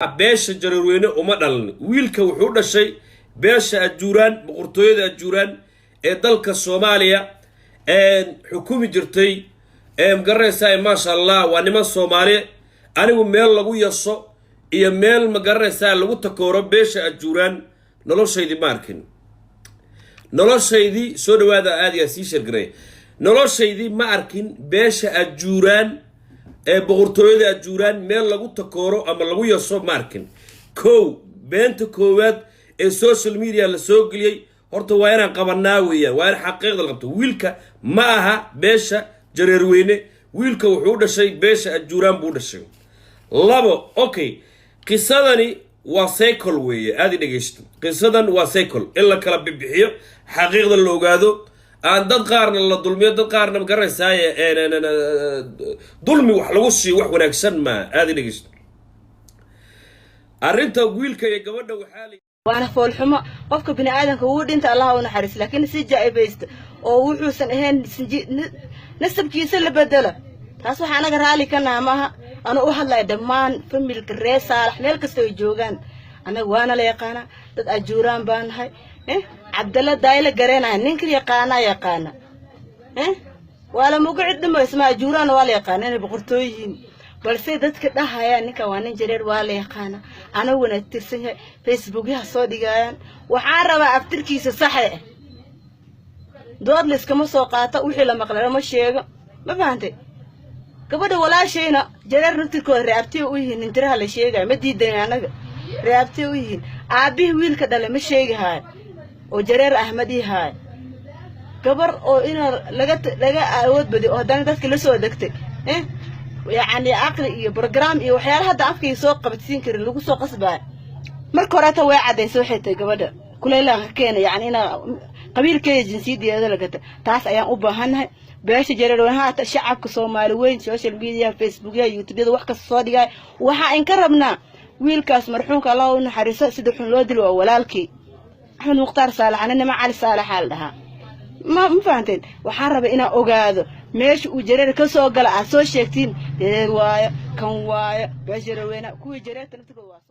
beesha jareerweyne uma dhalan wiilka wuxuu dhashay beesha ajuuraan boqortooyada ajuuraan ee dalka Soomaaliya xukumi jirtay magaranaysaa ma sha Allah waa niman Soomaali anigu meel lagu yaso iyo meel magaranaysaa lagu takooro beesha ajuuraan noloshaydii markin noloshaydii soo dhawaada aad iyo si shirgray noloshaydii ma arkin beesha ajuuraan boqortooyada ajuuraan meel lagu takooro ama lagu yaso markin beenta koowaad ee social media la soo galiyay horta waa inaan qabanaa weeyaan waa in xaqiiqda la qabto wiilka ma aha beesha jareerweyne wiilka wuxuu dhashay beesha ajuuraan buu dhashay labo qisadani waa cycle weeye aad dhageysto qisadan waa cycle illa kala bibixiyo xaqiiqda la ogaado aan dad qaarna la dulmiyo dad qaarna magaranaysaa dulmi wax lagu sii wax wanaagsan ma aad dhageysto arinta wiilka iyo gabadha waxa وانا فول حما قفك بني آدم كود انت الله ونحرس لكن سجى بيست او وحوسن اهين نسب كيس اللي بدله تاسو حانا قرالي كنا معها انا اوحد دمان فميل كري صالح ميل كستو جوغان انا وانا لا يقانا دد اجوران بان هاي عبد الله دايله غرينا نينك يقانا ولا مقعد ما اسمها اجوران ولا يقانا بقرتويين balse dadka dhahaya ninka waa nin jareer waa la yaqaan ana wana tirsan Facebook ha soo dhigayaan waxa raba aftirkiisa sax ah dood liskama soo qaata wixii la maqlay ma sheego ma fahamtay gabadha walaashayna jareer runtii reebtay u yihiin intiraha la sheegay ma diidan anaga reebtay u yihiin aabihi wiilka dhalay ma sheegahay oo jareer ahmad yahay gabar oo ina laga awood badi oo hadan dadka la soo degtay يعني عقل iyo program iyo waxyaalaha hadda afkay soo qabadsiin karin lagu soo qasbaa marka hore ta way cadayso xitay gabadha kuleelaha keenay yani ina qabiilkeeda jinsiyadeeda laga taas ayaan u baahanahay beesha jareerweynaha shacabka Soomaali weyn social media Facebook iyo YouTube wax ka soo dhigay waxa in ka rabnaa wiilkaas marxuumka Allah uu naxariiso sida xun loo dilo walaalkii Axmed Muqtaar Saalax anna ma cali Saalax hal dhaha ma fahanteen waxaan rabaa inaan ogaado meesha uu jareer ka soo gala soo sheegtiin deer waayo kan waayo beesha jareerweynaha kuwii jareerta naftiga waa